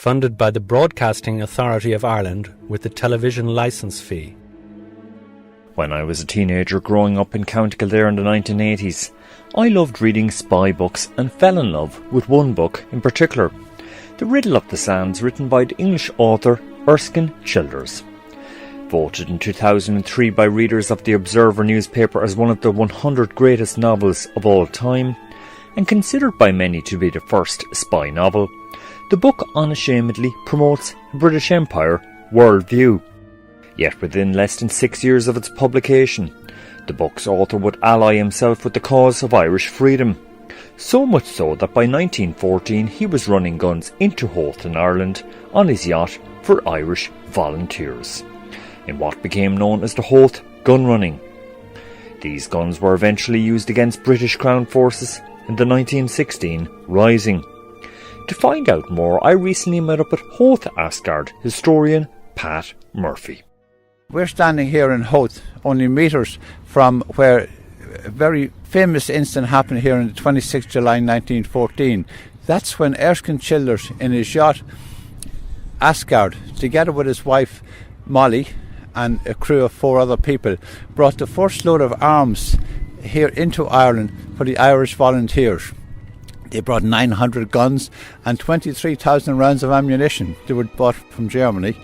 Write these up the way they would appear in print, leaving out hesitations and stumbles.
funded by the Broadcasting Authority of Ireland with the television licence fee. When I was a teenager growing up in County Kildare in the 1980s, I loved reading spy books and fell in love with one book in particular, The Riddle of the Sands, written by the English author Erskine Childers. Voted in 2003 by readers of the Observer newspaper as one of the 100 greatest novels of all time, and considered by many to be the first spy novel, the book unashamedly promotes the British Empire worldview. Yet within less than 6 years of its publication, the book's author would ally himself with the cause of Irish freedom. So much so that by 1914 he was running guns into Howth in Ireland on his yacht for Irish volunteers, in what became known as the Howth Gunrunning. These guns were eventually used against British Crown forces in the 1916 Rising. To find out more, I recently met up with Howth Asgard historian Pat Murphy. We're standing here in Howth, only metres from where a very famous incident happened here on the 26th July 1914. That's when Erskine Childers, in his yacht Asgard, together with his wife Molly and a crew of 4 other people, brought the first load of arms here into Ireland for the Irish volunteers. They brought 900 guns and 23,000 rounds of ammunition. They were bought from Germany.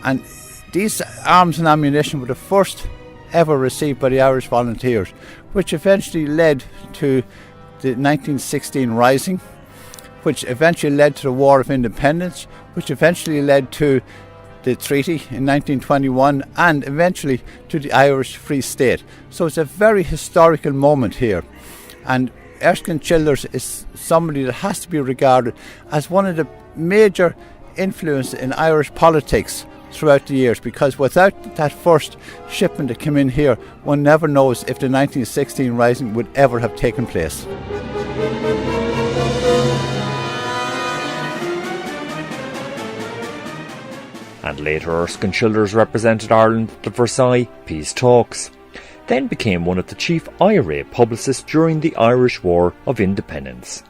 And these arms and ammunition were the first ever received by the Irish volunteers, which eventually led to the 1916 Rising, which eventually led to the War of Independence, which eventually led to the treaty in 1921, and eventually to the Irish Free State. So it's a very historical moment here. And Erskine Childers is somebody that has to be regarded as one of the major influences in Irish politics throughout the years, because without that first shipment that came in here, one never knows if the 1916 Rising would ever have taken place. And later Erskine Childers represented Ireland at the Versailles Peace Talks, then became one of the chief IRA publicists during the Irish War of Independence,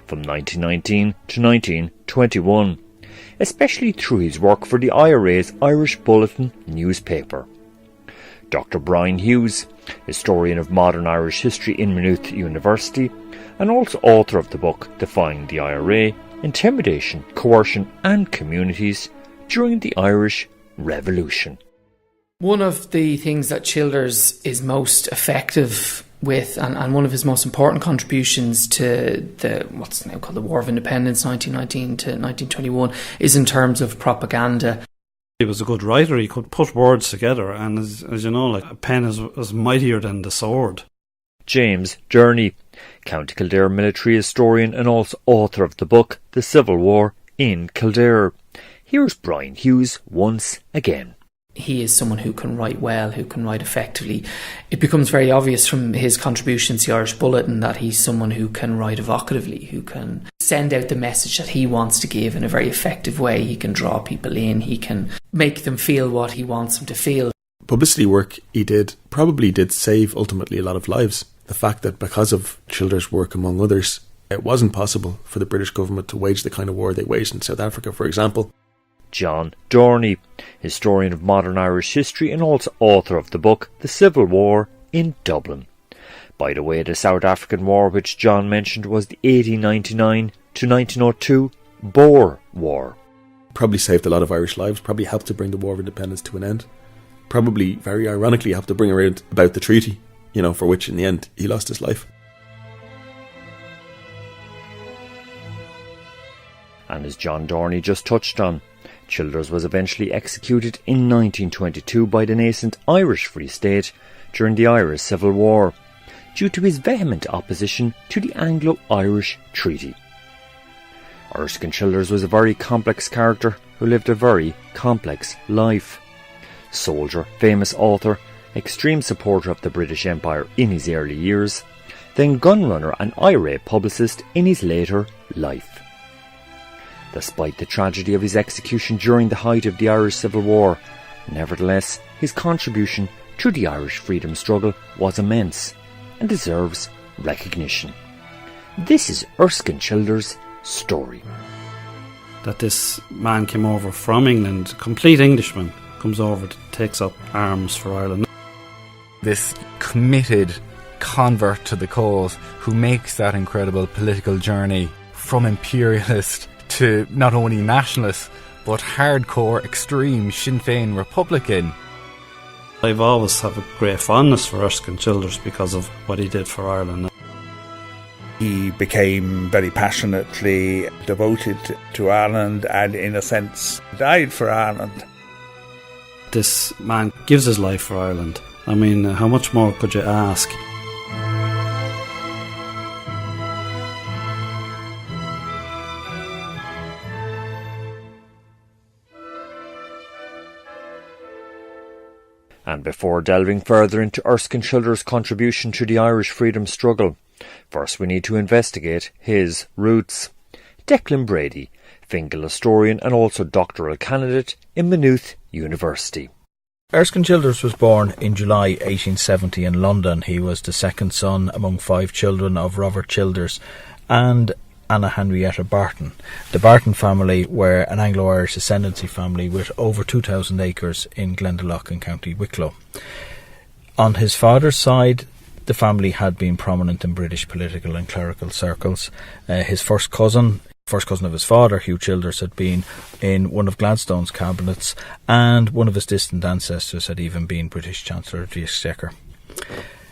from 1919 to 1921, especially through his work for the IRA's Irish Bulletin newspaper. Dr. Brian Hughes, historian of modern Irish history in Maynooth University, and also author of the book Defying the IRA, Intimidation, Coercion and Communities during the Irish Revolution. One of the things that Childers is most effective with, and one of his most important contributions to the what's now called the War of Independence, 1919 to 1921, is in terms of propaganda. He was a good writer. He could put words together, and as you know, like a pen is mightier than the sword. James Journey, County Kildare military historian and also author of the book The Civil War in Kildare. Here's Brian Hughes once again. He is someone who can write well, who can write effectively. It becomes very obvious from his contributions to the Irish Bulletin that he's someone who can write evocatively, who can send out the message that he wants to give in a very effective way. He can draw people in, he can make them feel what he wants them to feel. Publicity work he did probably did save ultimately a lot of lives. The fact that because of Childers' work among others, it wasn't possible for the British government to wage the kind of war they waged in South Africa, for example. John Dorney, historian of modern Irish history and also author of the book The Civil War in Dublin. By the way, the South African War which John mentioned was the 1899 to 1902 Boer War. Probably saved a lot of Irish lives, probably helped to bring the War of Independence to an end. Probably, very ironically, helped to bring around about the treaty, for which in the end he lost his life. And as John Dorney just touched on, Childers was eventually executed in 1922 by the nascent Irish Free State during the Irish Civil War, due to his vehement opposition to the Anglo-Irish Treaty. Erskine Childers was a very complex character who lived a very complex life. Soldier, famous author, extreme supporter of the British Empire in his early years, then gunrunner and IRA publicist in his later life. Despite the tragedy of his execution during the height of the Irish Civil War, nevertheless, his contribution to the Irish freedom struggle was immense and deserves recognition. This is Erskine Childers' story. that this man came over from England, complete Englishman, comes over, takes up arms for Ireland. This committed convert to the cause who makes that incredible political journey from imperialist to not only nationalist but hardcore, extreme Sinn Fein Republican. I've always have a great fondness for Erskine Childers because of what he did for Ireland. He became very passionately devoted to Ireland and, in a sense, died for Ireland. This man gives his life for Ireland. I mean, how much more could you ask? And before delving further into Erskine Childers' contribution to the Irish freedom struggle, first we need to investigate his roots. Declan Brady, Fingal historian and also doctoral candidate in Maynooth University. Erskine Childers was born in July 1870 in London. He was the second son among 5 children of Robert Childers and Anna Henrietta Barton. The Barton family were an Anglo-Irish ascendancy family with over 2,000 acres in Glendalough in County Wicklow. On his father's side, the family had been prominent in British political and clerical circles. His first cousin of his father, Hugh Childers, had been in one of Gladstone's cabinets, and one of his distant ancestors had even been British Chancellor of the Exchequer.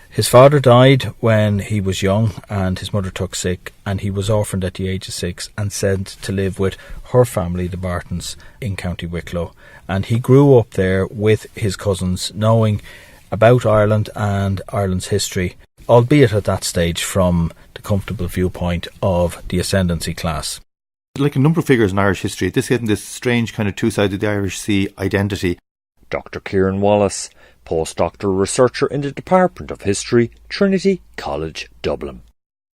His father died when he was young, and his mother took sick, and he was orphaned at the age of 6 and sent to live with her family, the Bartons, in County Wicklow. And he grew up there with his cousins, knowing about Ireland and Ireland's history, albeit at that stage from the comfortable viewpoint of the ascendancy class. Like a number of figures in Irish history, this getting this strange kind of two sides of the Irish Sea identity. Dr. Kieran Wallace, postdoctoral researcher in the Department of History, Trinity College, Dublin.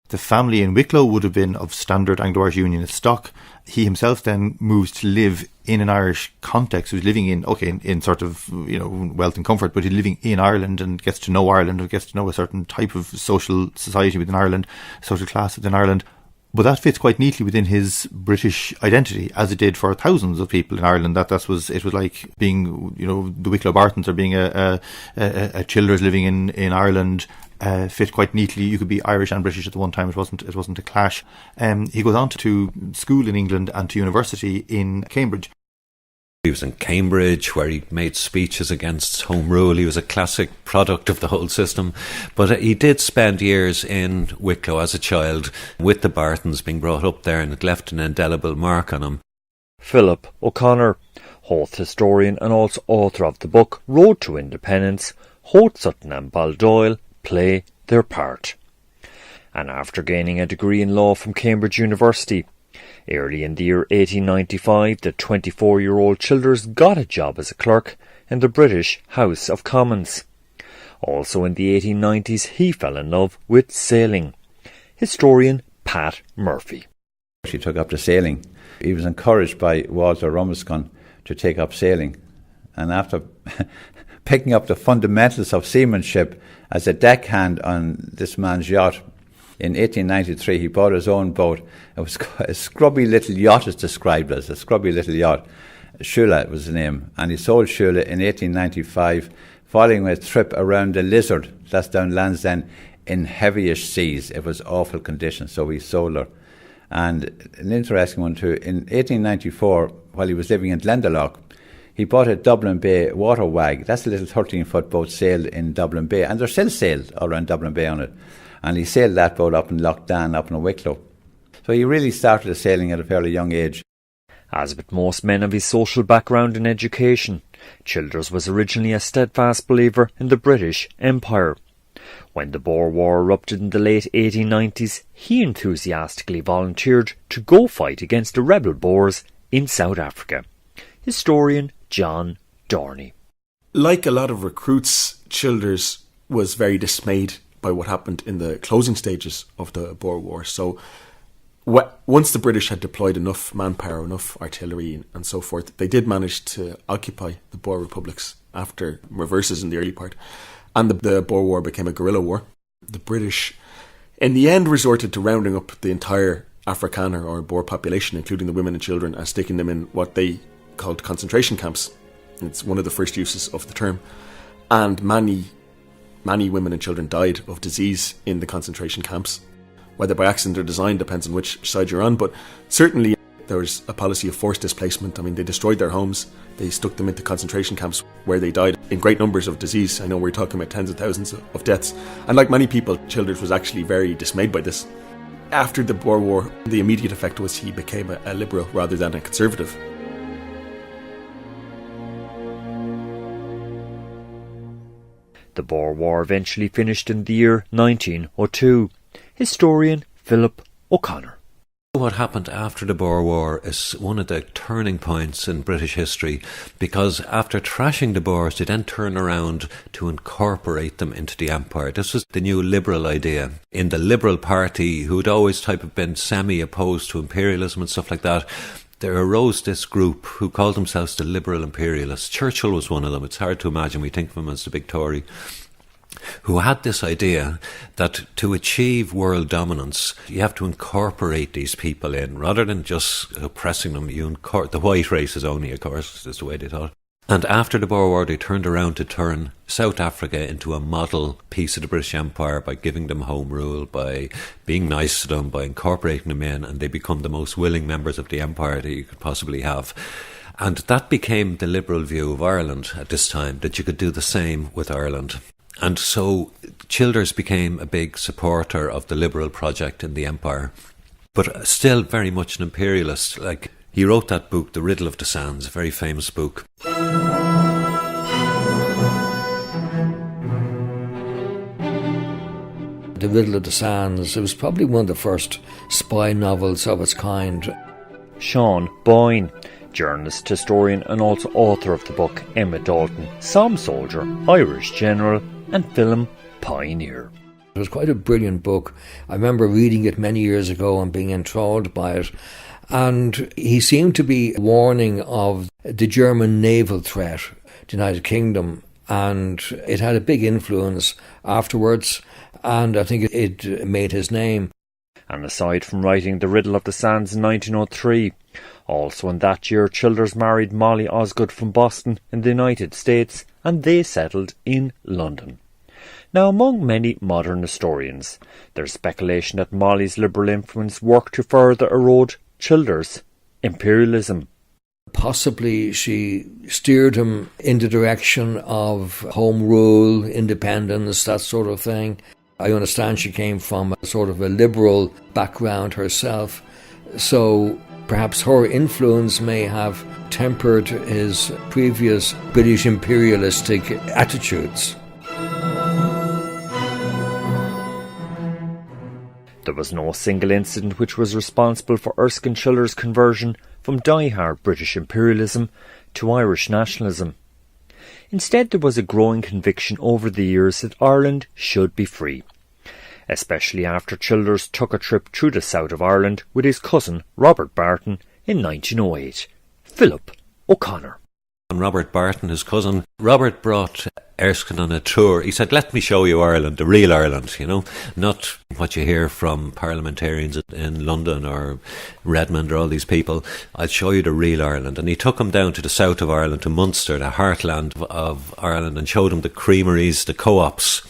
The family in Wicklow would have been of standard Anglo-Irish Unionist stock. He himself then moves to live in an Irish context. He was living in sort of, wealth and comfort, but he's living in Ireland and gets to know Ireland and gets to know a certain type of social society within Ireland, social class within Ireland. But that fits quite neatly within his British identity, as it did for thousands of people in Ireland. It was like being, the Wicklow Bartons, or being a Childers living in Ireland, fit quite neatly. You could be Irish and British at the one time. It wasn't a clash. He goes on to school in England and to university in Cambridge. He was in Cambridge, where he made speeches against Home Rule. He was a classic product of the whole system. But he did spend years in Wicklow as a child with the Bartons, being brought up there, and it left an indelible mark on him. Philip O'Connor, Howth historian and also author of the book Road to Independence, Howth, Sutton and Baldoyle play their part. And after gaining a degree in law from Cambridge University, early in the year 1895, the 24-year-old Childers got a job as a clerk in the British House of Commons. Also in the 1890s, he fell in love with sailing. Historian Pat Murphy. He took up the sailing. He was encouraged by Walter Rumscon to take up sailing. And after picking up the fundamentals of seamanship as a deckhand on this man's yacht, in 1893, he bought his own boat. It was a scrubby little yacht, it's described as a scrubby little yacht. Shula was the name. And he sold Shula in 1895, following a trip around the Lizard, that's down Land's End, in heavyish seas. It was awful conditions, so he sold her. And an interesting one too, in 1894, while he was living in Glendalough, he bought a Dublin Bay water wag. That's a little 13-foot boat sailed in Dublin Bay, and they're still sailed around Dublin Bay on it. And he sailed that boat up in Lough Dan, up in Wicklow. So he really started sailing at a fairly young age. As with most men of his social background and education, Childers was originally a steadfast believer in the British Empire. When the Boer War erupted in the late 1890s, he enthusiastically volunteered to go fight against the rebel Boers in South Africa. Historian John Dorney. Like a lot of recruits, Childers was very dismayed by what happened in the closing stages of the Boer War. So once the British had deployed enough manpower, enough artillery and so forth, they did manage to occupy the Boer republics after reverses in the early part. And the Boer War became a guerrilla war. The British, in the end, resorted to rounding up the entire Afrikaner or Boer population, including the women and children, and sticking them in what they called concentration camps. It's one of the first uses of the term. And many women and children died of disease in the concentration camps. Whether by accident or design depends on which side you're on, but certainly there was a policy of forced displacement. I mean, they destroyed their homes, they stuck them into concentration camps where they died in great numbers of disease. I know we're talking about tens of thousands of deaths. And like many people, Childers was actually very dismayed by this. After the Boer War, the immediate effect was he became a liberal rather than a conservative. The Boer War eventually finished in the year 1902. Historian Philip O'Connor. What happened after the Boer War is one of the turning points in British history, because after trashing the Boers, they then turned around to incorporate them into the empire. This was the new liberal idea. In the Liberal Party, who had always type of been semi-opposed to imperialism and stuff like that, there arose this group who called themselves the Liberal Imperialists. Churchill was one of them. It's hard to imagine. We think of him as the big Tory, who had this idea that to achieve world dominance, you have to incorporate these people in, rather than just oppressing them. The white races only, of course, is the way they thought. And after the Boer War, they turned around to turn South Africa into a model piece of the British Empire by giving them home rule, by being nice to them, by incorporating them in, and they become the most willing members of the empire that you could possibly have. And that became the liberal view of Ireland at this time, that you could do the same with Ireland. And so Childers became a big supporter of the liberal project in the empire, but still very much an imperialist. Like, he wrote that book, The Riddle of the Sands, a very famous book. The Riddle of the Sands, it was probably one of the first spy novels of its kind. Sean Boyne, journalist, historian and also author of the book Emma Dalton, Somme Soldier, Irish General and Film Pioneer. It was quite a brilliant book. I remember reading it many years ago and being enthralled by it. And he seemed to be warning of the German naval threat to the United Kingdom, and it had a big influence afterwards, and I think it made his name. And aside from writing The Riddle of the Sands in 1903, also in that year Childers married Molly Osgood from Boston in the United States, and they settled in London. Now, among many modern historians, there's speculation that Molly's liberal influence worked to further erode Childers' imperialism. Possibly she steered him in the direction of home rule, independence, that sort of thing. I understand she came from a sort of a liberal background herself, so perhaps her influence may have tempered his previous British imperialistic attitudes. There was no single incident which was responsible for Erskine Childers' conversion from die-hard British imperialism to Irish nationalism. Instead, there was a growing conviction over the years that Ireland should be free, especially after Childers took a trip through the south of Ireland with his cousin Robert Barton in 1908. Philip O'Connor. And Robert Barton, his cousin, Robert brought Erskine on a tour. He said, let me show you Ireland, the real Ireland, not what you hear from parliamentarians in London or Redmond or all these people. I'll show you the real Ireland. And he took him down to the south of Ireland, to Munster, the heartland of Ireland, and showed him the creameries, the co-ops.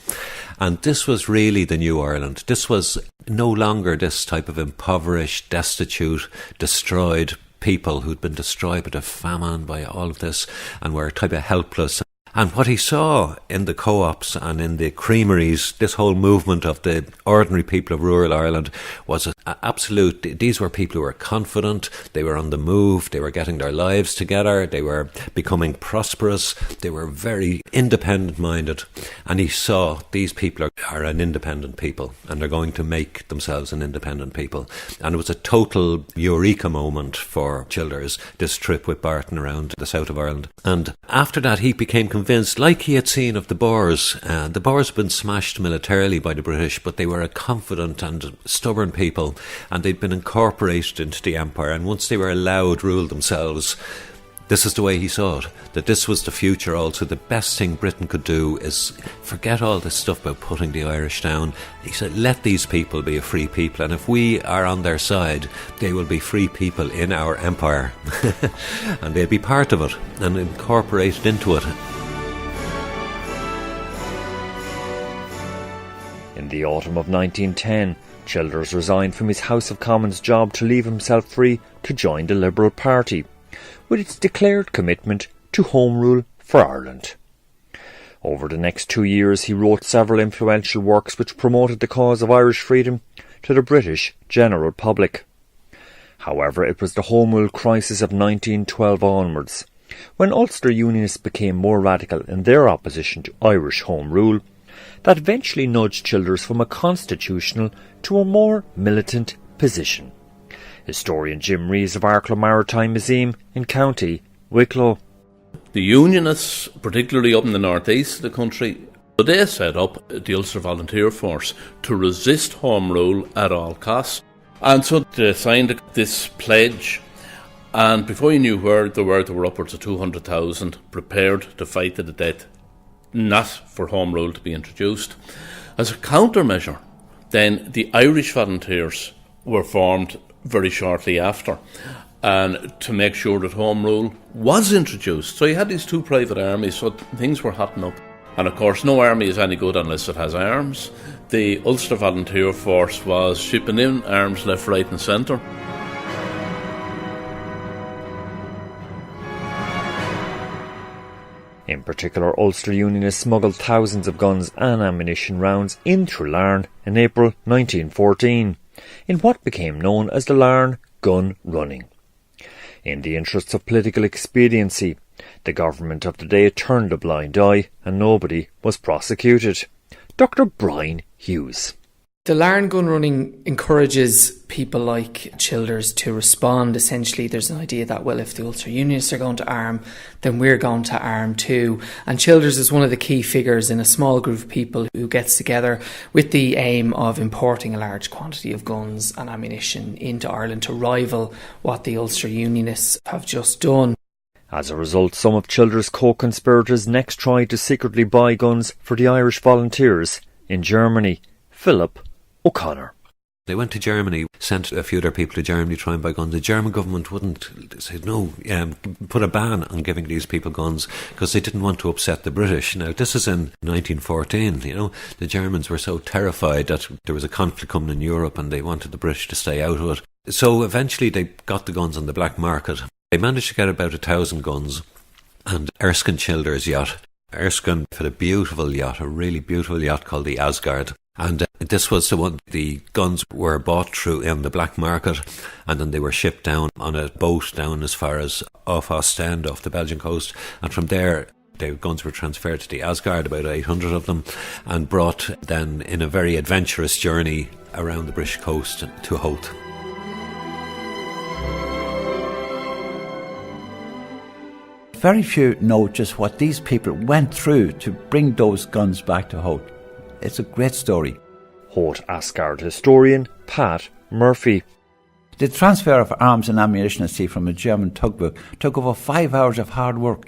And this was really the new Ireland. This was no longer this type of impoverished, destitute, destroyed people who'd been destroyed by the famine, by all of this, and were type of helpless. And what he saw in the co-ops and in the creameries, this whole movement of the ordinary people of rural Ireland, was absolute. These were people who were confident, they were on the move, they were getting their lives together, they were becoming prosperous, they were very independent-minded. And he saw these people are an independent people, and they're going to make themselves an independent people. And it was a total eureka moment for Childers, this trip with Barton around the south of Ireland. And after that, he became convinced, like he had seen of the Boers. The Boers had been smashed militarily by the British, but they were a confident and stubborn people, and they'd been incorporated into the empire, and once they were allowed rule themselves, This is the way he saw it, that this was the future also. The best thing Britain could do is forget all this stuff about putting the Irish down. He said, let these people be a free people, and if we are on their side, they will be free people in our empire. And they'll be part of it and incorporated into it. In the autumn of 1910, Childers resigned from his House of Commons job to leave himself free to join the Liberal Party, with its declared commitment to Home Rule for Ireland. Over the next 2 years he wrote several influential works which promoted the cause of Irish freedom to the British general public. However, it was the Home Rule crisis of 1912 onwards, when Ulster Unionists became more radical in their opposition to Irish Home Rule, that eventually nudged Childers from a constitutional to a more militant position. Historian Jim Rees of Arklow Maritime Museum in County Wicklow. The Unionists, particularly up in the northeast of the country, they set up the Ulster Volunteer Force to resist Home Rule at all costs. And so they signed this pledge, and before you knew where they were upwards of 200,000 prepared to fight to the death, not for Home Rule to be introduced. As a countermeasure, then the Irish Volunteers were formed very shortly after, and to make sure that Home Rule was introduced. So you had these two private armies, so things were hotting up. And of course, no army is any good unless it has arms. The Ulster Volunteer Force was shipping in arms left, right and centre. In particular, Ulster Unionists smuggled thousands of guns and ammunition rounds in through Larne in April 1914, in what became known as the Larne Gunrunning. In the interests of political expediency, the government of the day turned a blind eye and nobody was prosecuted. Dr. Brian Hughes. The Larne Gunrunning encourages people like Childers to respond. Essentially, there's an idea that, well, if the Ulster Unionists are going to arm, then we're going to arm too. And Childers is one of the key figures in a small group of people who gets together with the aim of importing a large quantity of guns and ammunition into Ireland to rival what the Ulster Unionists have just done. As a result, some of Childers' co-conspirators next tried to secretly buy guns for the Irish Volunteers in Germany. Philip OConnor. They went to Germany, sent a few of their people to Germany to try and buy guns. The German government wouldn't, said no, put a ban on giving these people guns because they didn't want to upset the British. Now, this is in 1914, the Germans were so terrified that there was a conflict coming in Europe and they wanted the British to stay out of it. So eventually they got the guns on the black market. They managed to get about 1,000 guns, and Erskine Childers' yacht. Erskine had a beautiful yacht, a really beautiful yacht called the Asgard. And this was the one, the guns were bought through in the black market, and then they were shipped down on a boat down as far as off Ostend, off the Belgian coast. And from there, the guns were transferred to the Asgard, about 800 of them, and brought then in a very adventurous journey around the British coast to Howth. Very few know just what these people went through to bring those guns back to Howth. It's a great story. Howth Asgard historian Pat Murphy. The transfer of arms and ammunition at sea from a German tugboat took over 5 hours of hard work.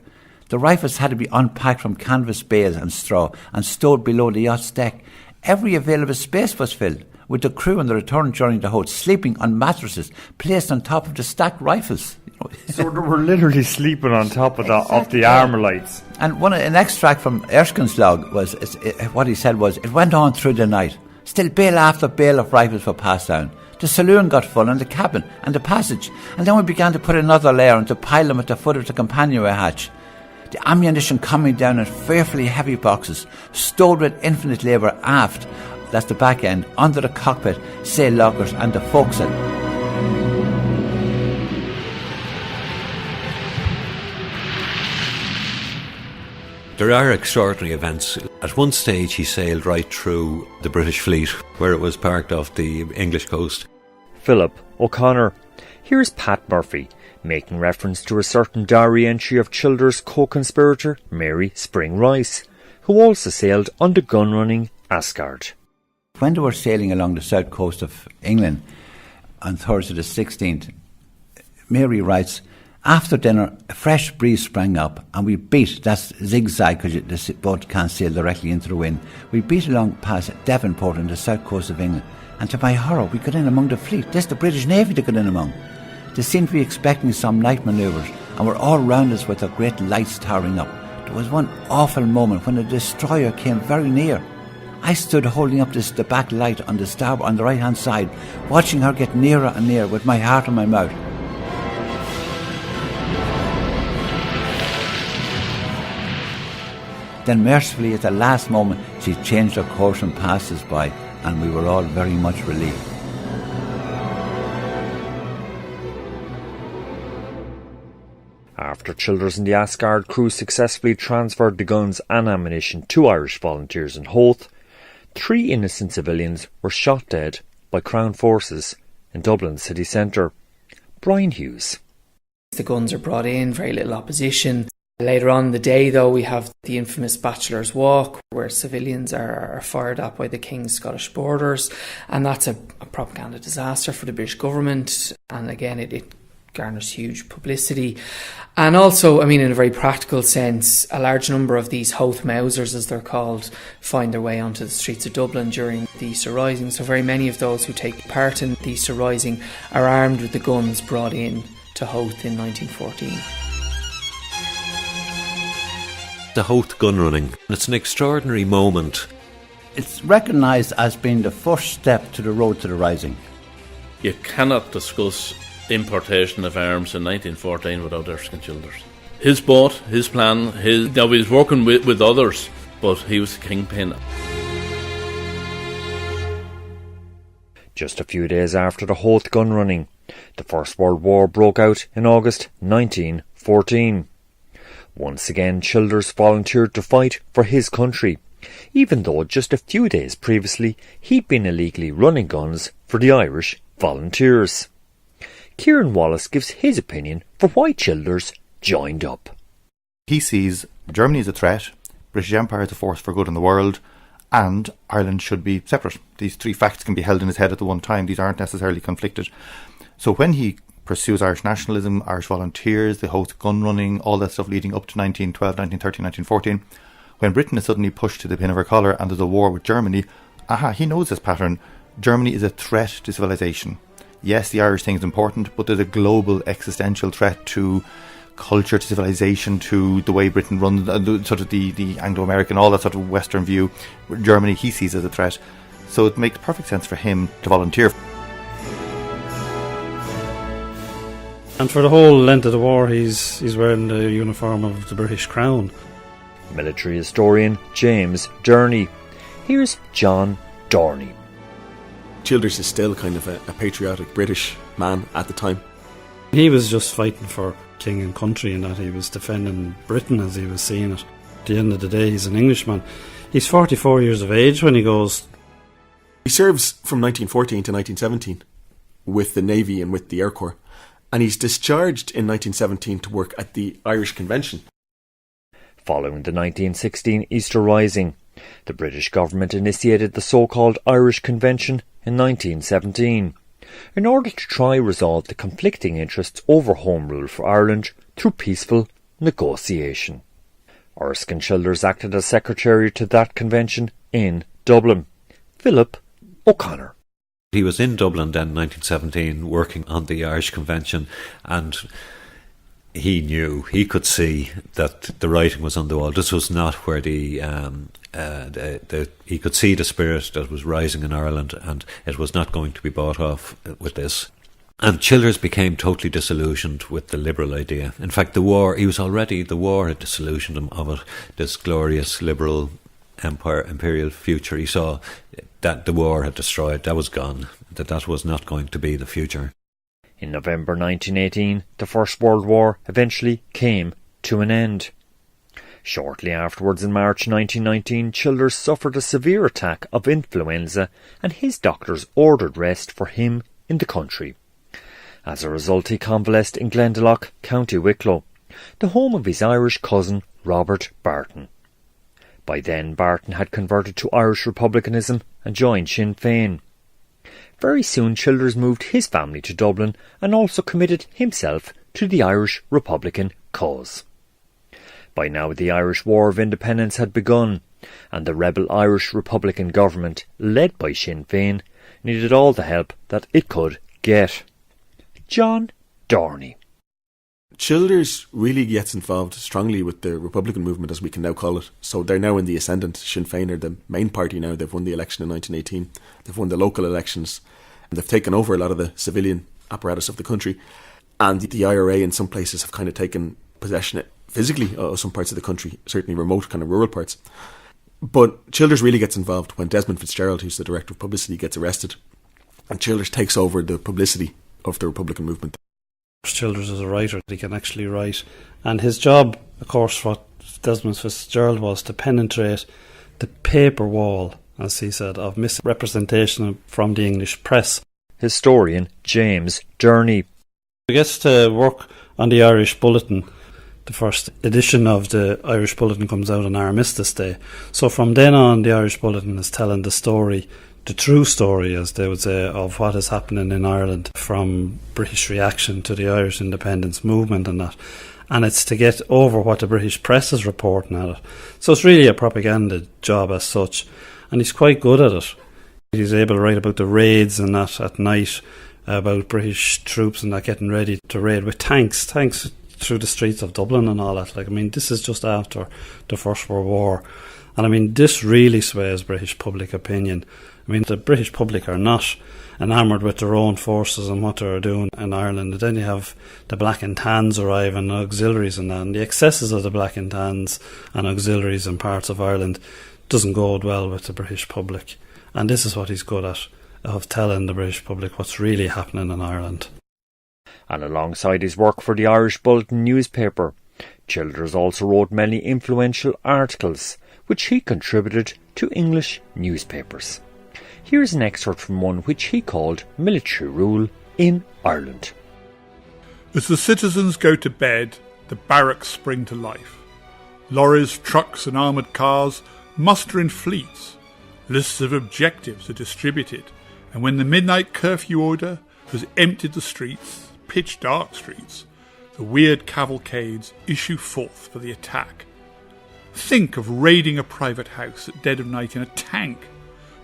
The rifles had to be unpacked from canvas bales and straw and stowed below the yacht's deck. Every available space was filled, with the crew on the return journey to Howth sleeping on mattresses placed on top of the stacked rifles. So they were literally sleeping on top of the armour lights. And an extract from Erskine's log was, what he said was, it went on through the night. Still bale after bale of rifles were passed down. The saloon got full and the cabin and the passage. And then we began to put another layer and to pile them at the foot of the companionway hatch. The ammunition coming down in fearfully heavy boxes, stowed with infinite labour aft, that's the back end, under the cockpit, sail lockers and the forecastle. There are extraordinary events. At one stage he sailed right through the British fleet where it was parked off the English coast. Philip OConnor. Here's Pat Murphy making reference to a certain diary entry of Childers' co-conspirator Mary Spring Rice, who also sailed on the gun-running Asgard. When they were sailing along the south coast of England on Thursday the 16th, Mary writes, After dinner, a fresh breeze sprang up and we beat, that's zigzag because the boat can't sail directly into the wind, we beat along past Devonport on the south coast of England, and to my horror we got in among the fleet. This the British Navy to get in among. They seemed to be expecting some night manoeuvres and were all round us with their great lights towering up. There was one awful moment when a destroyer came very near. I stood holding up the back light on the right hand side, watching her get nearer and nearer with my heart in my mouth. Then mercifully at the last moment she changed her course and passed us by, and we were all very much relieved. After Childress and the Asgard crew successfully transferred the guns and ammunition to Irish volunteers in Howth, 3 innocent civilians were shot dead by Crown forces in Dublin city centre. Brian Hughes. The guns are brought in, very little opposition. Later on in the day, though, we have the infamous Bachelors Walk, where civilians are fired at by the King's Scottish Borders, and that's a propaganda disaster for the British government, and again it garners huge publicity. And also, I mean, in a very practical sense, a large number of these Howth Mausers, as they're called, find their way onto the streets of Dublin during the Easter Rising, so very many of those who take part in the Easter Rising are armed with the guns brought in to Howth in 1914. The Howth gunrunning. It's an extraordinary moment. It's recognised as being the first step to the road to the Rising. You cannot discuss importation of arms in 1914 without Erskine Childers. His boat, his plan, now he was working with others, but he was the kingpin. Just a few days after the Howth gunrunning, the First World War broke out in August 1914. Once again, Childers volunteered to fight for his country, even though just a few days previously he'd been illegally running guns for the Irish Volunteers. Kieran Wallace gives his opinion for why Childers joined up. He sees Germany as a threat, British Empire as a force for good in the world, and Ireland should be separate. These 3 facts can be held in his head at the one time. These aren't necessarily conflicted. So when he pursues Irish nationalism, Irish volunteers, the Howth gun running, all that stuff leading up to 1912, 1913, 1914, when Britain is suddenly pushed to the pin of her collar and there's a war with Germany, he knows this pattern. Germany is a threat to civilization. Yes, the Irish thing is important, but there's a global existential threat to culture, to civilization, to the way Britain runs, sort of the Anglo-American, all that sort of Western view. Germany he sees as a threat. So it makes perfect sense for him to volunteer. And for the whole length of the war, he's wearing the uniform of the British Crown. Military historian James Durney. Here's John Dorney. Childers is still kind of a patriotic British man at the time. He was just fighting for king and country, and that he was defending Britain as he was seeing it. At the end of the day, he's an Englishman. He's 44 years of age when he goes. He serves from 1914 to 1917 with the Navy and with the Air Corps. And he's discharged in 1917 to work at the Irish Convention. Following the 1916 Easter Rising, the British government initiated the so-called Irish Convention in 1917 in order to try resolve the conflicting interests over Home Rule for Ireland through peaceful negotiation. Erskine Childers acted as secretary to that convention in Dublin. Philip O'Connor. He was in Dublin then in 1917 working on the Irish Convention, and he could see that the writing was on the wall. This was not where he could see the spirit that was rising in Ireland, and it was not going to be bought off with this. And Childers became totally disillusioned with the liberal idea. In fact, the war had disillusioned him of it, this glorious liberal imperial future. He saw that the war had destroyed, that was gone, that was not going to be the future. In November 1918, the First World War eventually came to an end. Shortly afterwards, in March 1919, Childers suffered a severe attack of influenza, and his doctors ordered rest for him in the country. As a result, he convalesced in Glendalough, County Wicklow, the home of his Irish cousin Robert Barton. By then, Barton had converted to Irish republicanism and joined Sinn Fein. Very soon, Childers moved his family to Dublin and also committed himself to the Irish Republican cause. By now the Irish War of Independence had begun, and the rebel Irish Republican government, led by Sinn Fein, needed all the help that it could get. John Dorney. Childers really gets involved strongly with the Republican movement, as we can now call it. So they're now in the ascendant. Sinn Féin are the main party now. They've won the election in 1918. They've won the local elections. And they've taken over a lot of the civilian apparatus of the country. And the IRA in some places have kind of taken possession physically of some parts of the country, certainly remote kind of rural parts. But Childers really gets involved when Desmond Fitzgerald, who's the director of publicity, gets arrested. And Childers takes over the publicity of the Republican movement. Childers is a writer. He can actually write. And his job, of course, what Desmond Fitzgerald was to penetrate the paper wall, as he said, of misrepresentation from the English press. Historian James Durney. He gets to work on the Irish Bulletin. The first edition of the Irish Bulletin comes out on Armistice Day. So from then on, the Irish Bulletin is telling the story, the true story, as they would say, of what is happening in Ireland from British reaction to the Irish independence movement and that. And it's to get over what the British press is reporting at it. So it's really a propaganda job as such. And he's quite good at it. He's able to write about the raids and that at night, about British troops and that getting ready to raid with tanks through the streets of Dublin and all that. This is just after the First World War. And this really sways British public opinion. The British public are not enamoured with their own forces and what they're doing in Ireland. And then you have the Black and Tans arrive and auxiliaries and that. And the excesses of the Black and Tans and auxiliaries in parts of Ireland doesn't go well with the British public. And this is what he's good at, of telling the British public what's really happening in Ireland. And alongside his work for the Irish Bulletin newspaper, Childers also wrote many influential articles, which he contributed to English newspapers. Here's an excerpt from one which he called Military Rule in Ireland. As the citizens go to bed, the barracks spring to life. Lorries, trucks and armoured cars muster in fleets. Lists of objectives are distributed, and when the midnight curfew order has emptied the streets, pitch dark streets, the weird cavalcades issue forth for the attack. Think of raiding a private house at dead of night in a tank,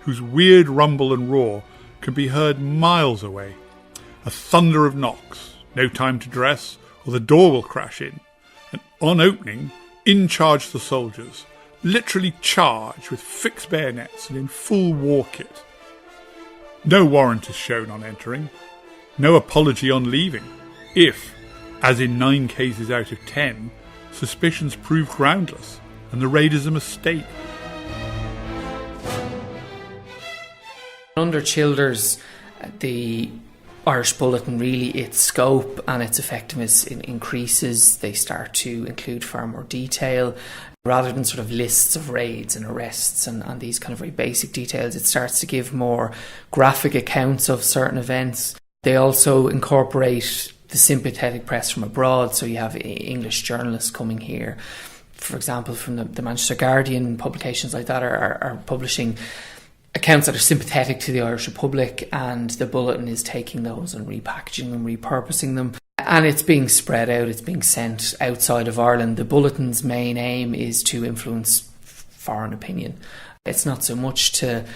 whose weird rumble and roar can be heard miles away. A thunder of knocks, no time to dress, or the door will crash in, and on opening, in charge the soldiers, literally charged with fixed bayonets and in full war kit. No warrant is shown on entering, no apology on leaving, if, as in 9 cases out of 10, suspicions prove groundless and the raid is a mistake. Under Childers, the Irish Bulletin, really its scope and its effectiveness increases. They start to include far more detail. Rather than sort of lists of raids and arrests and these kind of very basic details, it starts to give more graphic accounts of certain events. They also incorporate the sympathetic press from abroad, so you have English journalists coming here. For example, from the Manchester Guardian, publications like that are publishing accounts that are sympathetic to the Irish Republic, and the Bulletin is taking those and repackaging them, repurposing them. And it's being spread out, it's being sent outside of Ireland. The Bulletin's main aim is to influence foreign opinion. It's not so much to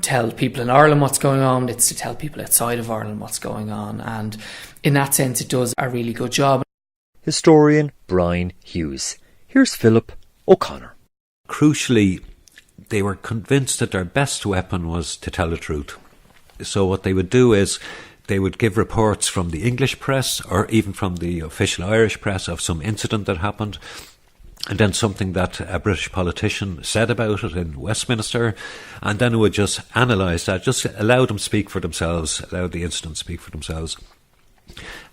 tell people in Ireland what's going on, it's to tell people outside of Ireland what's going on. And in that sense, it does a really good job. Historian Brian Hughes. Here's Philip O'Connor. Crucially, they were convinced that their best weapon was to tell the truth. So what they would do is they would give reports from the English press or even from the official Irish press of some incident that happened, and then something that a British politician said about it in Westminster, and then it would just analyse that, just allow them speak for themselves, allow the incident speak for themselves.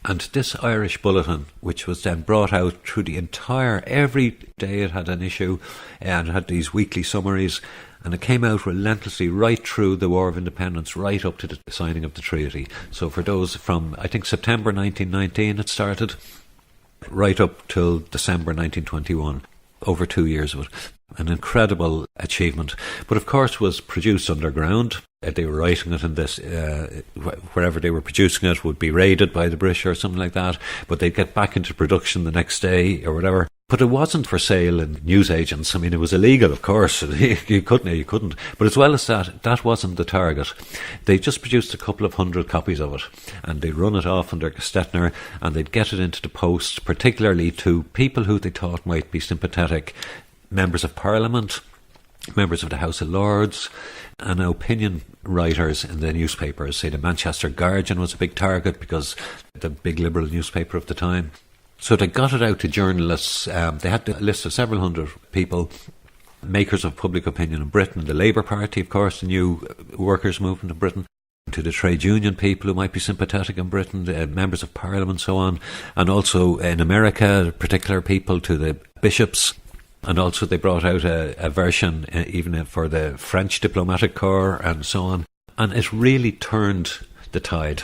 And this Irish Bulletin, which was then brought out through the entire, every day it had an issue and it had these weekly summaries, and it came out relentlessly right through the War of Independence, right up to the signing of the treaty. So for those from, I think, September 1919 it started, right up till December 1921, over 2 years of it. An incredible achievement, but of course was produced underground. They were writing it in this, wherever they were producing it would be raided by the British or something like that, but they'd get back into production the next day or whatever. But it wasn't for sale in newsagents. I mean, it was illegal, of course. You couldn't. But as well as that, that wasn't the target. They just produced a couple of hundred copies of it, and they'd run it off under Stetner, and they'd get it into the post, particularly to people who they thought might be sympathetic, members of Parliament, members of the House of Lords, and opinion writers in the newspapers. Say the Manchester Guardian was a big target because the big liberal newspaper of the time. So they got it out to journalists. They had a list of several hundred people, makers of public opinion in Britain, the Labour Party, of course, the new workers' movement in Britain, to the trade union people who might be sympathetic in Britain, members of Parliament, so on, and also in America, particular people, to the bishops. And also they brought out a version even for the French diplomatic corps and so on. And it really turned the tide.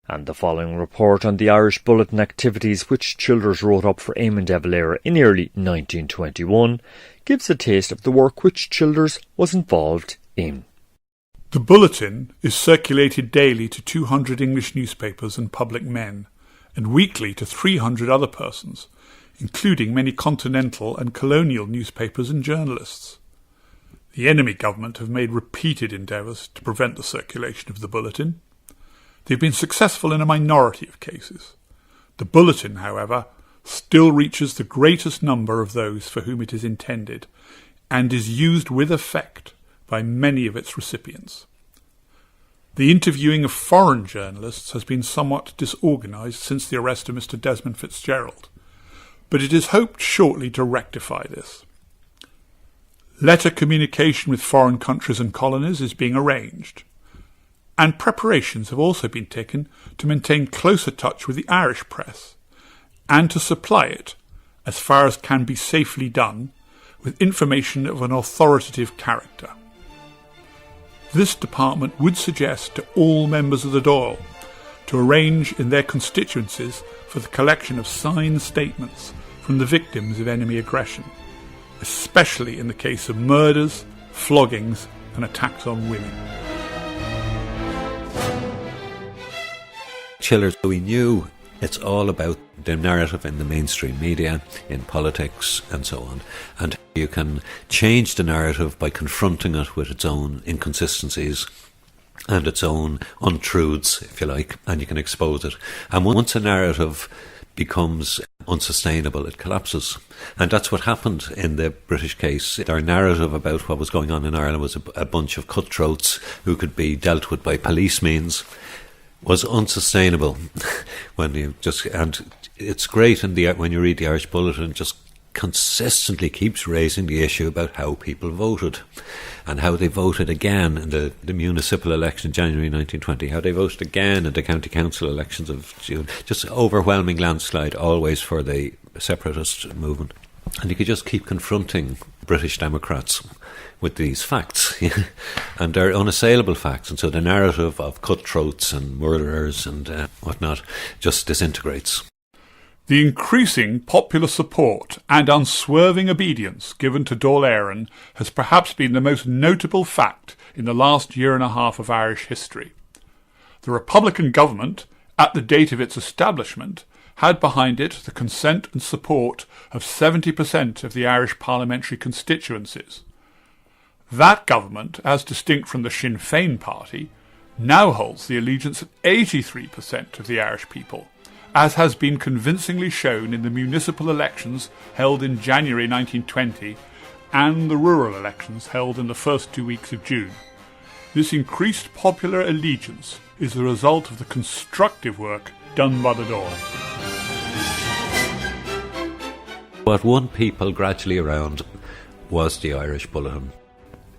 And the following report on the Irish Bulletin activities which Childers wrote up for Eamon de Valera in early 1921 gives a taste of the work which Childers was involved in. The Bulletin is circulated daily to 200 English newspapers and public men, and weekly to 300 other persons, including many continental and colonial newspapers and journalists. The enemy government have made repeated endeavours to prevent the circulation of the Bulletin. They've been successful in a minority of cases. The Bulletin, however, still reaches the greatest number of those for whom it is intended, and is used with effect by many of its recipients. The interviewing of foreign journalists has been somewhat disorganised since the arrest of Mr. Desmond Fitzgerald, but it is hoped shortly to rectify this. Letter communication with foreign countries and colonies is being arranged, and preparations have also been taken to maintain closer touch with the Irish press, and to supply it, as far as can be safely done, with information of an authoritative character. This department would suggest to all members of the Dáil to arrange in their constituencies for the collection of signed statements from the victims of enemy aggression, especially in the case of murders, floggings and attacks on women. Childers, we knew it's all about the narrative in the mainstream media, in politics and so on. And you can change the narrative by confronting it with its own inconsistencies and its own untruths, if you like, and you can expose it. And once a narrative becomes unsustainable, it collapses. And that's what happened in the British case. Their narrative about what was going on in Ireland was a bunch of cutthroats who could be dealt with by police means, was unsustainable. And it's great when you read the Irish Bulletin, just consistently keeps raising the issue about how people voted and how they voted again in the municipal election in January 1920, how they voted again in the county council elections of June. Just overwhelming landslide always for the separatist movement. And you could just keep confronting British Democrats with these facts, and they're unassailable facts, and so the narrative of cutthroats and murderers and whatnot just disintegrates. The increasing popular support and unswerving obedience given to Dáil Éireann has perhaps been the most notable fact in the last year and a half of Irish history. The Republican government, at the date of its establishment, had behind it the consent and support of 70% of the Irish parliamentary constituencies. That government, as distinct from the Sinn Fein party, now holds the allegiance of 83% of the Irish people, as has been convincingly shown in the municipal elections held in January 1920 and the rural elections held in the first 2 weeks of June. This increased popular allegiance is the result of the constructive work done by the Dáil. What won people gradually around was the Irish Bulletin.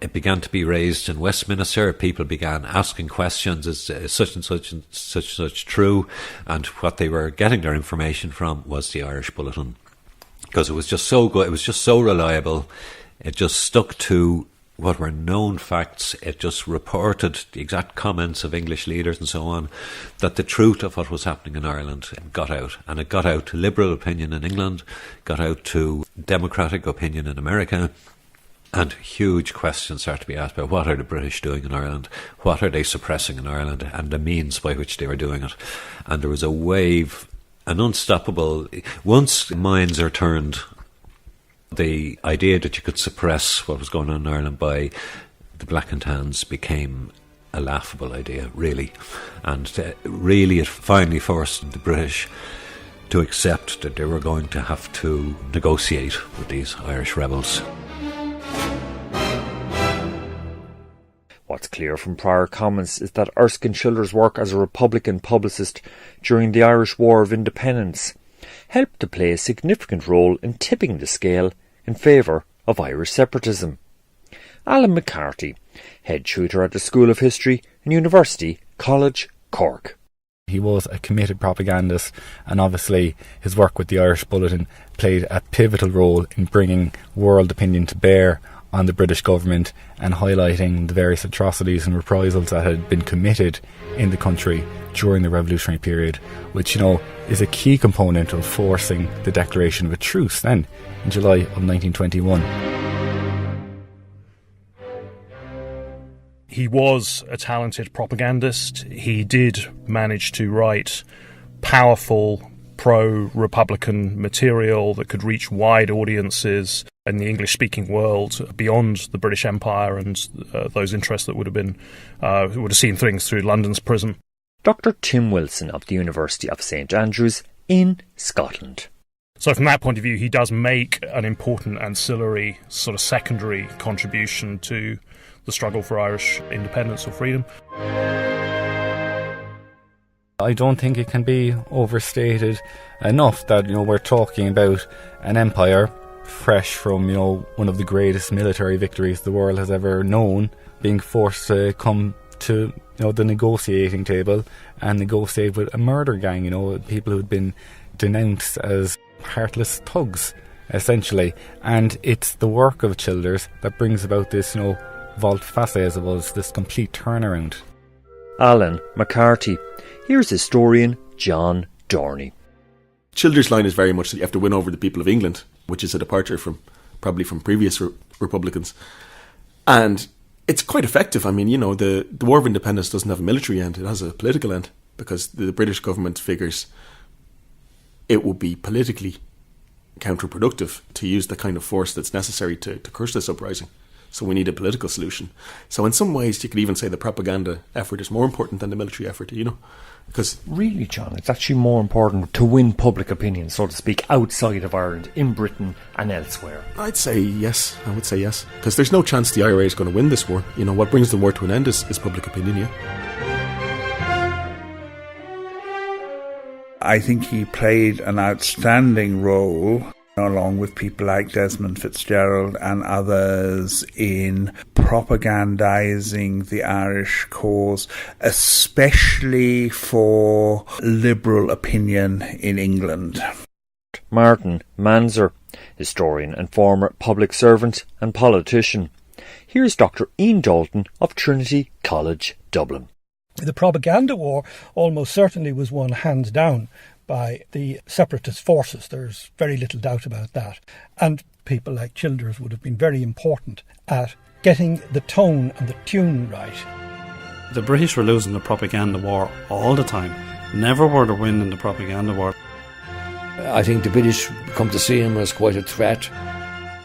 It began to be raised in Westminster. People began asking questions: is such and such true? And what they were getting their information from was the Irish Bulletin, because it was just so good. It was just so reliable. It just stuck to what were known facts. It just reported the exact comments of English leaders and so on, that the truth of what was happening in Ireland got out. And it got out to liberal opinion in England, got out to democratic opinion in America, And huge questions start to be asked about what are the British doing in Ireland, what are they suppressing in Ireland, and the means by which they were doing it. And there was a wave, an unstoppable, once minds are turned, the idea that you could suppress what was going on in Ireland by the Black and Tans became a laughable idea, really. And really it finally forced the British to accept that they were going to have to negotiate with these Irish rebels. What's clear from prior comments is that Erskine Childers' work as a Republican publicist during the Irish War of Independence helped to play a significant role in tipping the scale in favour of Irish separatism. Alan McCarthy, head tutor at the School of History and University College, Cork. He was a committed propagandist, and obviously his work with the Irish Bulletin played a pivotal role in bringing world opinion to bear on the British government and highlighting the various atrocities and reprisals that had been committed in the country during the revolutionary period, which, is a key component of forcing the declaration of a truce then in July of 1921. He was a talented propagandist. He did manage to write powerful pro-Republican material that could reach wide audiences in the English-speaking world beyond the British Empire and those interests that would have seen things through London's prism. Dr. Tim Wilson of the University of St Andrews in Scotland. So from that point of view, he does make an important ancillary, sort of secondary contribution to the struggle for Irish independence or freedom. I don't think it can be overstated enough that, we're talking about an empire fresh from, one of the greatest military victories the world has ever known, being forced to come to, the negotiating table and negotiate with a murder gang, people who'd been denounced as heartless thugs, essentially. And it's the work of Childers that brings about this, volte-face, as it was, this complete turnaround. Alan McCarthy. Here's historian John Dorney. Childers' line is very much that you have to win over the people of England, which is a departure from previous Republicans. And it's quite effective. I mean, the War of Independence doesn't have a military end, it has a political end, because the British government figures it would be politically counterproductive to use the kind of force that's necessary to crush this uprising. So we need a political solution. So in some ways, you could even say the propaganda effort is more important than the military effort, Because really, John, it's actually more important to win public opinion, so to speak, outside of Ireland, in Britain and elsewhere. I'd say yes. I would say yes. Because there's no chance the IRA is going to win this war. What brings the war to an end is public opinion, yeah. I think he played an outstanding role, along with people like Desmond Fitzgerald and others, in propagandising the Irish cause, especially for liberal opinion in England. Martin Manzer, historian and former public servant and politician. Here's Dr. Ian Dalton of Trinity College, Dublin. The propaganda war almost certainly was won hands down by the separatist forces. There's very little doubt about that. And people like Childers would have been very important at getting the tone and the tune right. The British were losing the propaganda war all the time. Never were they winning the propaganda war. I think the British come to see him as quite a threat.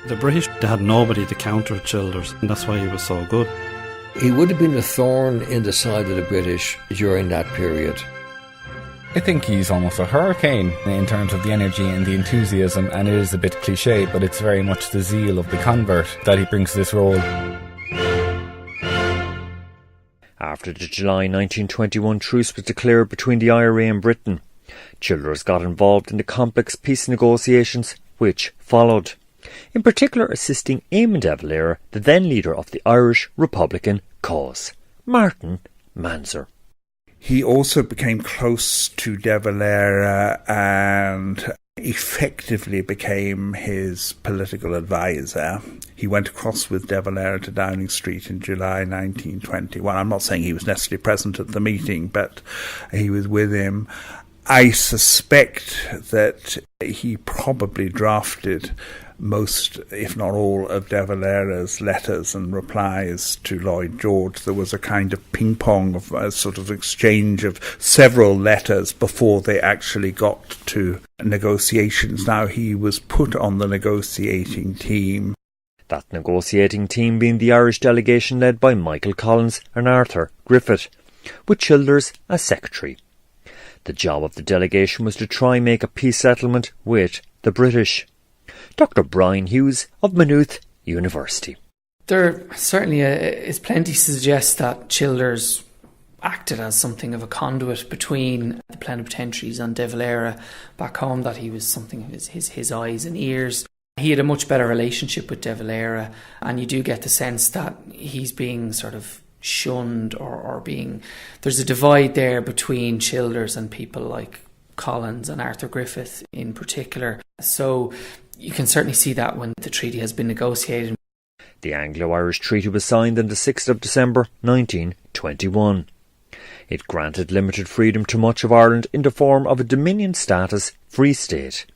The British, they had nobody to counter Childers, and that's why he was so good. He would have been a thorn in the side of the British during that period. I think he's almost a hurricane in terms of the energy and the enthusiasm, and it is a bit cliché, but it's very much the zeal of the convert that he brings to this role. After the July 1921 truce was declared between the IRA and Britain, Childers got involved in the complex peace negotiations which followed, in particular assisting Eamon de Valera, the then leader of the Irish Republican cause. Martin Manzer. He also became close to de Valera and effectively became his political advisor. He went across with de Valera to Downing Street in July 1921. I'm not saying he was necessarily present at the meeting, but he was with him. I suspect that he probably drafted most, if not all, of de Valera's letters and replies to Lloyd George. There was a kind of ping-pong of a sort of exchange of several letters before they actually got to negotiations. Now, he was put on the negotiating team. That negotiating team being the Irish delegation led by Michael Collins and Arthur Griffith, with Childers as secretary. The job of the delegation was to try and make a peace settlement with the British. Dr. Brian Hughes of Maynooth University. There certainly is plenty to suggest that Childers acted as something of a conduit between the plenipotentiaries and de Valera back home, that he was something of his eyes and ears. He had a much better relationship with de Valera, and you do get the sense that he's being sort of shunned or being... There's a divide there between Childers and people like Collins and Arthur Griffith in particular. So you can certainly see that when the treaty has been negotiated. The Anglo-Irish Treaty was signed on the 6th of December 1921. It granted limited freedom to much of Ireland in the form of a Dominion status Free State,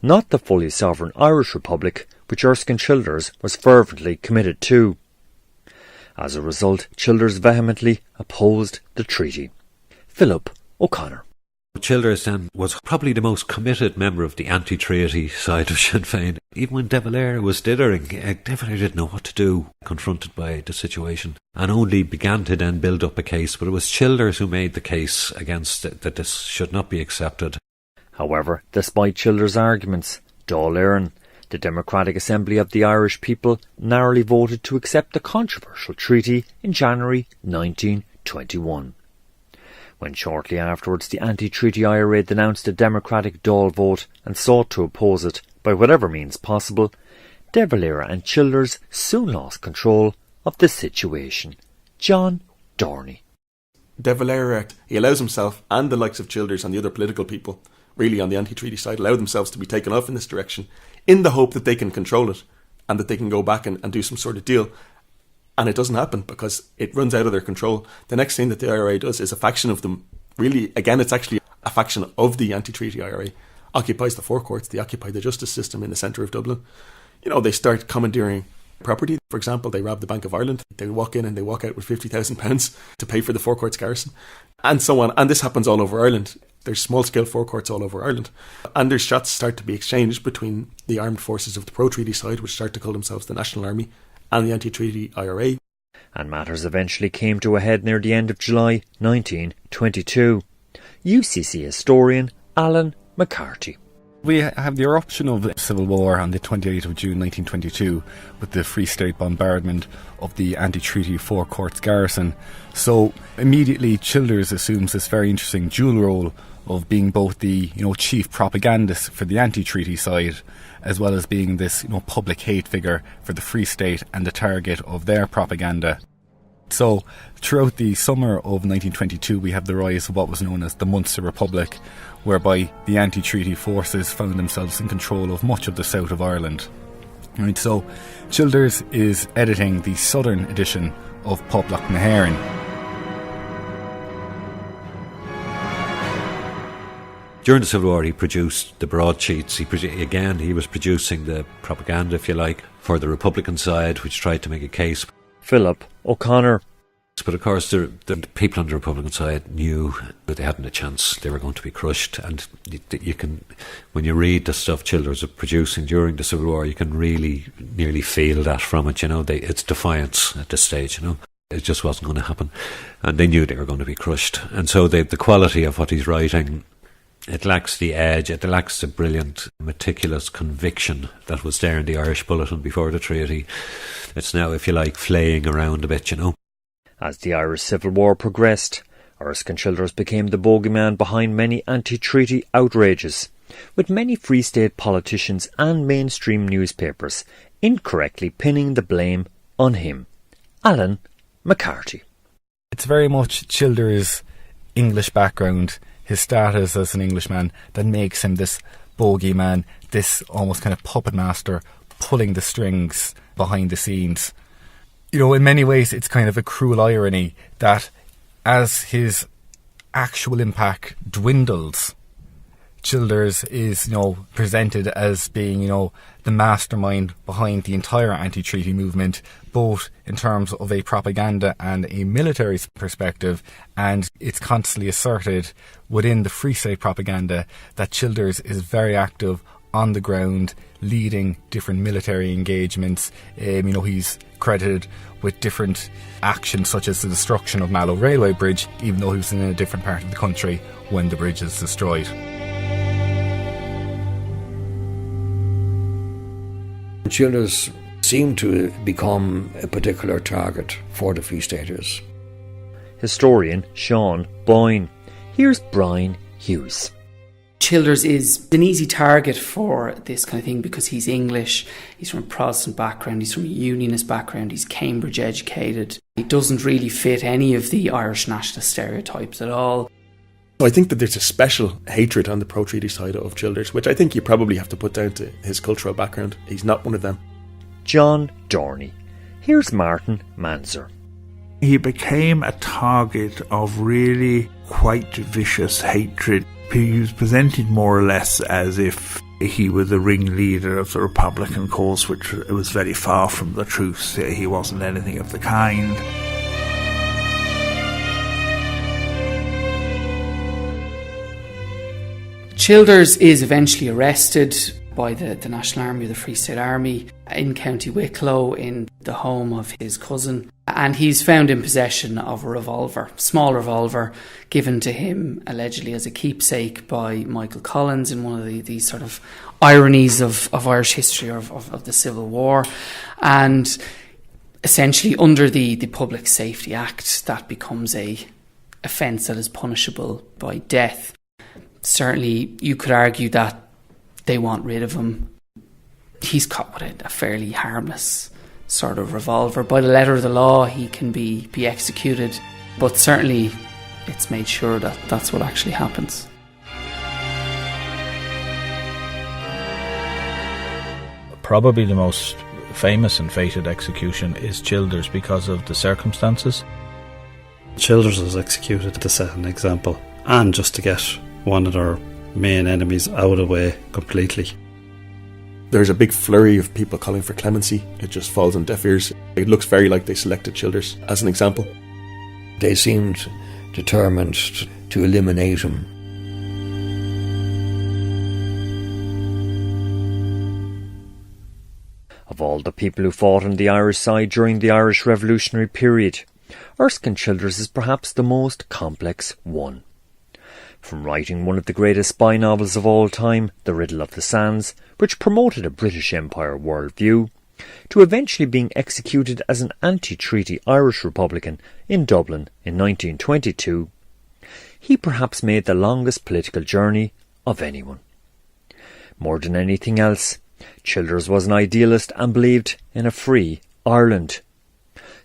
not the fully sovereign Irish Republic which Erskine Childers was fervently committed to. As a result, Childers vehemently opposed the treaty. Philip O'Connor. Childers then was probably the most committed member of the AntiTreaty side of Sinn Fein. Even when de Valera was dithering, de Valera didn't know what to do, confronted by the situation, and only began to then build up a case. But it was Childers who made the case against it, that this should not be accepted. However, despite Childers' arguments, Dáil Éireann, the Democratic Assembly of the Irish people, narrowly voted to accept the controversial treaty in January 1921. When shortly afterwards the AntiTreaty IRA denounced a democratic Dáil vote and sought to oppose it by whatever means possible, de Valera and Childers soon lost control of the situation. John Dorney. De Valera, he allows himself and the likes of Childers and the other political people, really on the anti-treaty side, allow themselves to be taken off in this direction in the hope that they can control it and that they can go back and do some sort of deal. And it doesn't happen because it runs out of their control. The next thing that the IRA does is a faction of them, really, again, it's actually a faction of the anti-treaty IRA, occupies the forecourts, they occupy the justice system in the centre of Dublin. You know, they start commandeering property. For example, they rob the Bank of Ireland. They walk in and they walk out with £50,000 to pay for the forecourts garrison, and so on. And this happens all over Ireland. There's small-scale forecourts all over Ireland. And there's shots start to be exchanged between the armed forces of the pro-treaty side, which start to call themselves the National Army, and the anti-treaty IRA. And matters eventually came to a head near the end of July 1922. UCC historian Alan McCarthy. We have the eruption of the Civil War on the 28th of June 1922 with the Free State bombardment of the anti-treaty forecourts garrison. So immediately Childers assumes this very interesting dual role of being both the chief propagandist for the anti-treaty side, as well as being this public hate figure for the Free State and the target of their propaganda. So throughout the summer of 1922 we have the rise of what was known as the Munster Republic, whereby the anti-treaty forces found themselves in control of much of the south of Ireland. Right, so Childers is editing the southern edition of Poblacht na hÉireann. During the Civil War, he produced the broadsheets. He was producing the propaganda, if you like, for the Republican side, which tried to make a case. Philip O'Connor. But of course, the people on the Republican side knew that they hadn't a chance. They were going to be crushed. And you can, when you read the stuff Childers was producing during the Civil War, you can really nearly feel that from it. It's defiance at this stage. It just wasn't going to happen, and they knew they were going to be crushed. And so the quality of what he's writing, it lacks the edge, it lacks the brilliant, meticulous conviction that was there in the Irish Bulletin before the treaty. It's now, if you like, flaying around a bit, As the Irish Civil War progressed, Erskine Childers became the bogeyman behind many anti-treaty outrages, with many Free State politicians and mainstream newspapers incorrectly pinning the blame on him. Alan McCarthy. It's very much Childers' English background, his status as an Englishman, that makes him this bogeyman, this almost kind of puppet master pulling the strings behind the scenes. In many ways it's kind of a cruel irony that as his actual impact dwindles Childers is, presented as being, the mastermind behind the entire anti-treaty movement, both in terms of a propaganda and a military perspective, and it's constantly asserted within the Free State propaganda that Childers is very active on the ground, leading different military engagements. He's credited with different actions such as the destruction of Mallow Railway Bridge, even though he was in a different part of the country when the bridge is destroyed. Childers seemed to become a particular target for the Free Staters. Historian Sean Boyne. Here's Brian Hughes. Childers is an easy target for this kind of thing because he's English, he's from a Protestant background, he's from a Unionist background, he's Cambridge educated. He doesn't really fit any of the Irish nationalist stereotypes at all. I think that there's a special hatred on the pro-treaty side of Childers, which I think you probably have to put down to his cultural background. He's not one of them. John Dorney. Here's Martin Manzer. He became a target of really quite vicious hatred. He was presented more or less as if he was the ringleader of the Republican cause, which was very far from the truth. He wasn't anything of the kind. Childers is eventually arrested by the National Army, or the Free State Army, in County Wicklow in the home of his cousin. And he's found in possession of a revolver, small revolver, given to him allegedly as a keepsake by Michael Collins in one of these sort of ironies of Irish history, of the Civil War. And essentially under the Public Safety Act, that becomes a offence that is punishable by death. Certainly you could argue that they want rid of him. He's caught with a fairly harmless sort of revolver. By the letter of the law, he can be executed, but certainly it's made sure that that's what actually happens. Probably the most famous and fated execution is Childers because of the circumstances. Childers was executed to set an example and just to get one of their main enemies out of the way completely. There's a big flurry of people calling for clemency. It just falls on deaf ears. It looks very like they selected Childers as an example. They seemed determined to eliminate him. Of all the people who fought on the Irish side during the Irish Revolutionary period, Erskine Childers is perhaps the most complex one. From writing one of the greatest spy novels of all time, The Riddle of the Sands, which promoted a British Empire worldview, to eventually being executed as an anti-treaty Irish Republican in Dublin in 1922, he perhaps made the longest political journey of anyone. More than anything else, Childers was an idealist and believed in a free Ireland.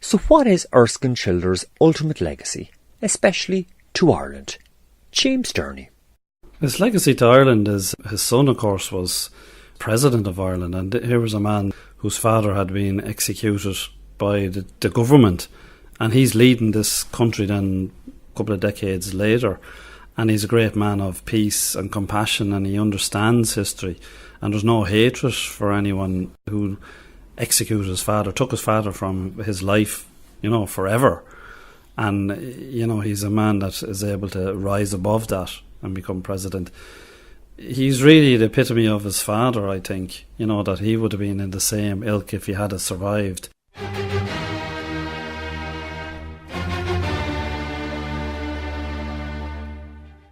So what is Erskine Childers' ultimate legacy, especially to Ireland? James Durney. His legacy to Ireland is his son, of course, was President of Ireland, and here was a man whose father had been executed by the government, and he's leading this country then a couple of decades later, and he's a great man of peace and compassion, and he understands history, and there's no hatred for anyone who executed his father, took his father from his life, forever. And, he's a man that is able to rise above that and become president. He's really the epitome of his father, I think. That he would have been in the same ilk if he had survived.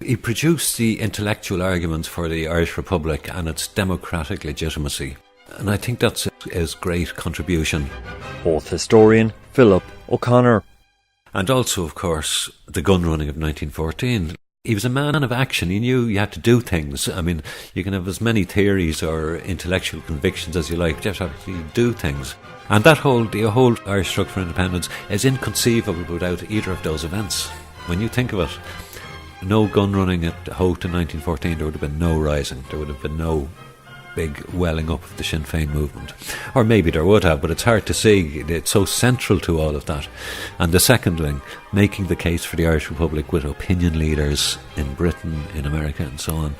He produced the intellectual argument for the Irish Republic and its democratic legitimacy. And I think that's his great contribution. Both historian Philip O'Connor. And also, of course, the Gunrunning of 1914. He was a man of action. He knew you had to do things. I mean, you can have as many theories or intellectual convictions as you like, but you have to actually do things. And the whole Irish struggle for independence is inconceivable without either of those events. When you think of it, no gunrunning at Howth in 1914, there would have been no rising. There would have been no big welling up of the Sinn Fein movement. Or maybe there would have, but it's hard to see. It's so central to all of that. And the second thing, making the case for the Irish Republic with opinion leaders in Britain, in America and so on.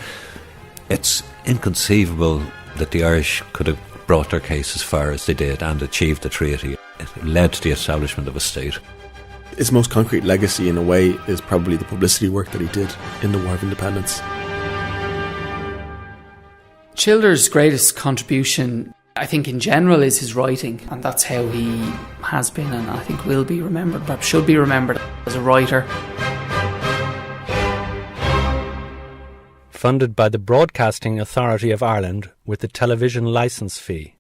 It's inconceivable that the Irish could have brought their case as far as they did and achieved the treaty. It led to the establishment of a state. His most concrete legacy, in a way, is probably the publicity work that he did in the War of Independence. Childers' greatest contribution, I think in general, is his writing, and that's how he has been and I think will be remembered, perhaps should be remembered as a writer. Funded by the Broadcasting Authority of Ireland with the television licence fee.